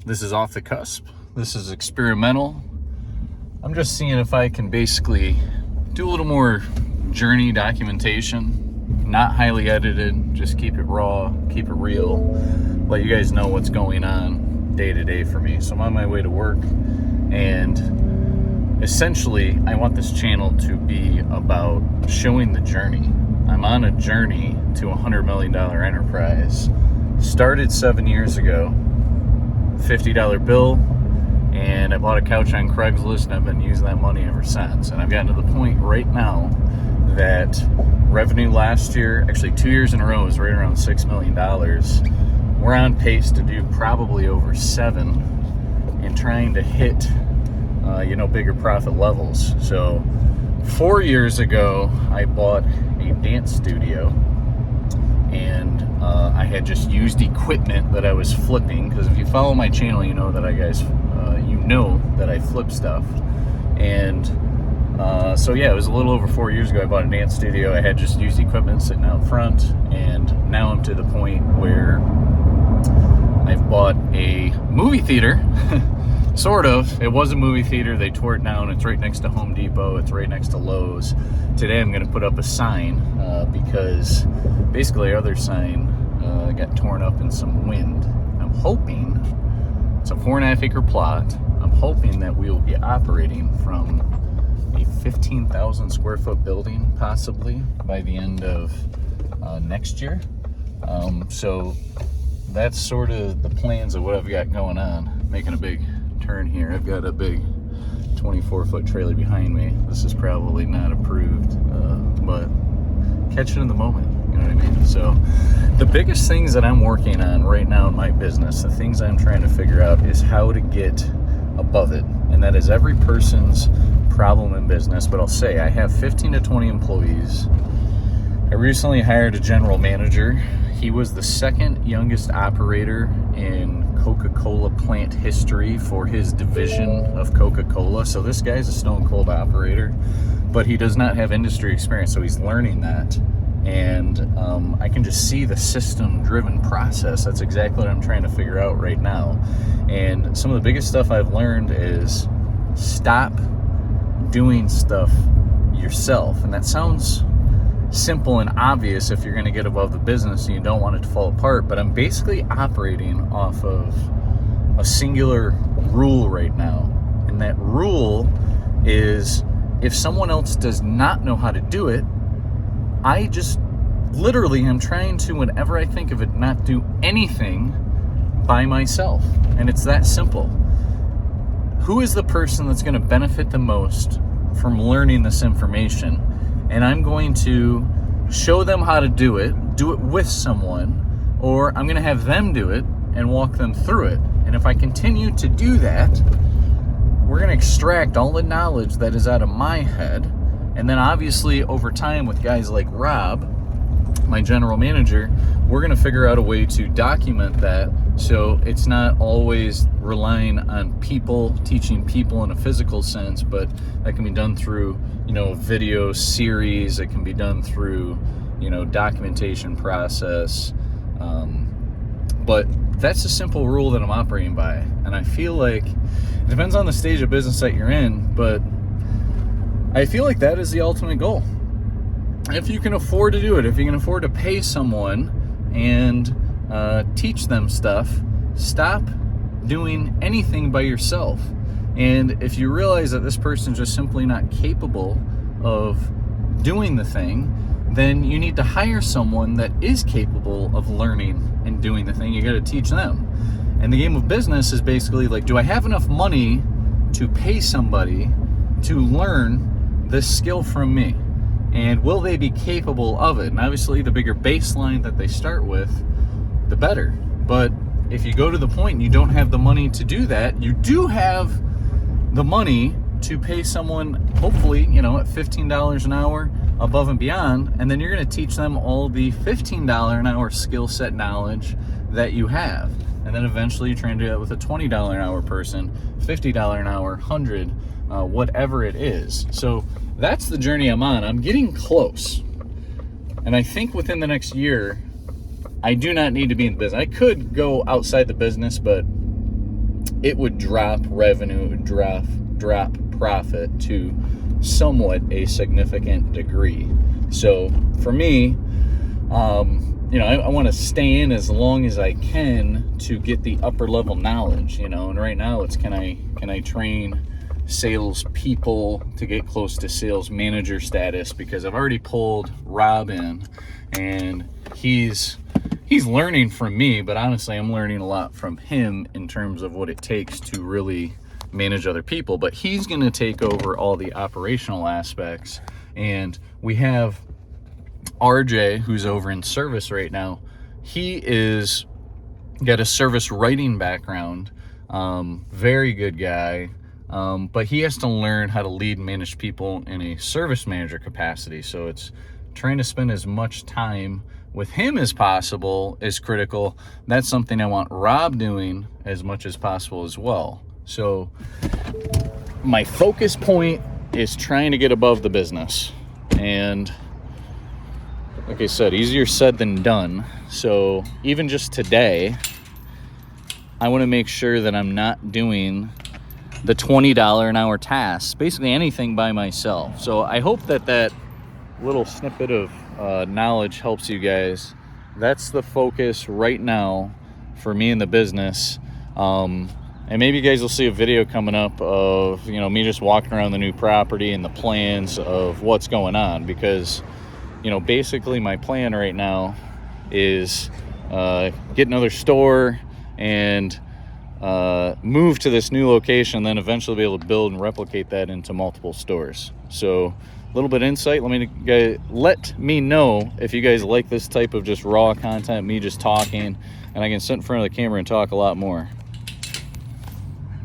This is off the cusp. This is experimental. I'm just seeing if I can basically do a little more journey documentation, not highly edited, just keep it raw, keep it real, let you guys know what's going on day to day for me. So I'm on my way to work, and essentially I want this channel to be about showing the journey. I'm on a journey to a $100 million enterprise. Started 7 years ago, $50 bill, and I bought a couch on Craigslist, and I've been using that money ever since. And I've gotten to the point right now that revenue last year, actually 2 years in a row, is right around $6 million. We're on pace to do probably over 7 and trying to hit, bigger profit levels. So 4 years ago, I bought a dance studio, and I had just used equipment that I was flipping, because if you follow my channel, you know that I flip stuff. And so yeah, it was a little over 4 years ago I bought a dance studio. I had just used equipment sitting out front, and now I'm to the point where I've bought a movie theater. Sort of. It was a movie theater. They tore it down. It's right next to Home Depot. It's right next to Lowe's. Today I'm going to put up a sign because basically our other sign got torn up in some wind. I'm hoping, it's a 4.5 acre plot, I'm hoping that we will be operating from a 15,000 square foot building possibly by the end of next year. So that's sort of the plans of what I've got going on. Making a big turn here. I've got a big 24-foot trailer behind me. This is probably not approved, but catch it in the moment, you know what I mean? So the biggest things that I'm working on right now in my business, the things I'm trying to figure out, is how to get above it. And that is every person's problem in business. But I'll say I have 15 to 20 employees. I recently hired a general manager. He was the second youngest operator in Coca-Cola plant history for his division of Coca-Cola. So this guy's a stone cold operator, but he does not have industry experience, so he's learning that. And I can just see the system-driven process. That's exactly what I'm trying to figure out right now. And some of the biggest stuff I've learned is stop doing stuff yourself. And that sounds simple and obvious if you're going to get above the business and you don't want it to fall apart, but I'm basically operating off of a singular rule right now. And that rule is, if someone else does not know how to do it, I just literally am trying to, whenever I think of it, not do anything by myself. And it's that simple. Who is the person that's going to benefit the most from learning this information? And I'm going to show them how to do it with someone, or I'm going to have them do it and walk them through it. And if I continue to do that, we're going to extract all the knowledge that is out of my head. And then obviously over time with guys like Rob, my general manager, we're going to figure out a way to document that, so it's not always relying on people, teaching people in a physical sense, but that can be done through, video series. It can be done through, documentation process. But that's a simple rule that I'm operating by. And I feel like it depends on the stage of business that you're in, but I feel like that is the ultimate goal. If you can afford to do it, if you can afford to pay someone and teach them stuff, stop doing anything by yourself. And if you realize that this person's just simply not capable of doing the thing, then you need to hire someone that is capable of learning and doing the thing. You got to teach them. And the game of business is basically like, do I have enough money to pay somebody to learn this skill from me? And will they be capable of it? And obviously the bigger baseline that they start with, the better. But if you go to the point and you don't have the money to do that, you do have the money to pay someone, hopefully, at $15 an hour above and beyond, and then you're going to teach them all the $15 an hour skill set knowledge that you have. And then eventually you're trying to do that with a $20 an hour person, $50 an hour, 100, whatever it is. So that's the journey I'm on. I'm getting close. And I think within the next year, I do not need to be in the business. I could go outside the business, but it would drop revenue, it would drop profit to somewhat a significant degree. So for me, I want to stay in as long as I can to get the upper level knowledge, and right now it's can I train sales people to get close to sales manager status, because I've already pulled Rob in and he's learning from me, but honestly I'm learning a lot from him in terms of what it takes to really manage other people. But he's going to take over all the operational aspects, and we have RJ, who's over in service right now. He is got a service writing background, very good guy, but he has to learn how to lead and manage people in a service manager capacity. So it's trying to spend as much time with him as possible is critical. That's something I want Rob doing as much as possible as well. So my focus point is trying to get above the business, and like I said, easier said than done. So even just today, I want to make sure that I'm not doing the $20 an hour tasks, basically anything by myself. So I hope that little snippet of knowledge helps you guys. That's the focus right now for me in the business. And maybe you guys will see a video coming up of, me just walking around the new property and the plans of what's going on, because basically my plan right now is get another store and move to this new location, then eventually be able to build and replicate that into multiple stores. So a little bit of insight. Let me know if you guys like this type of just raw content, me just talking, and I can sit in front of the camera and talk a lot more.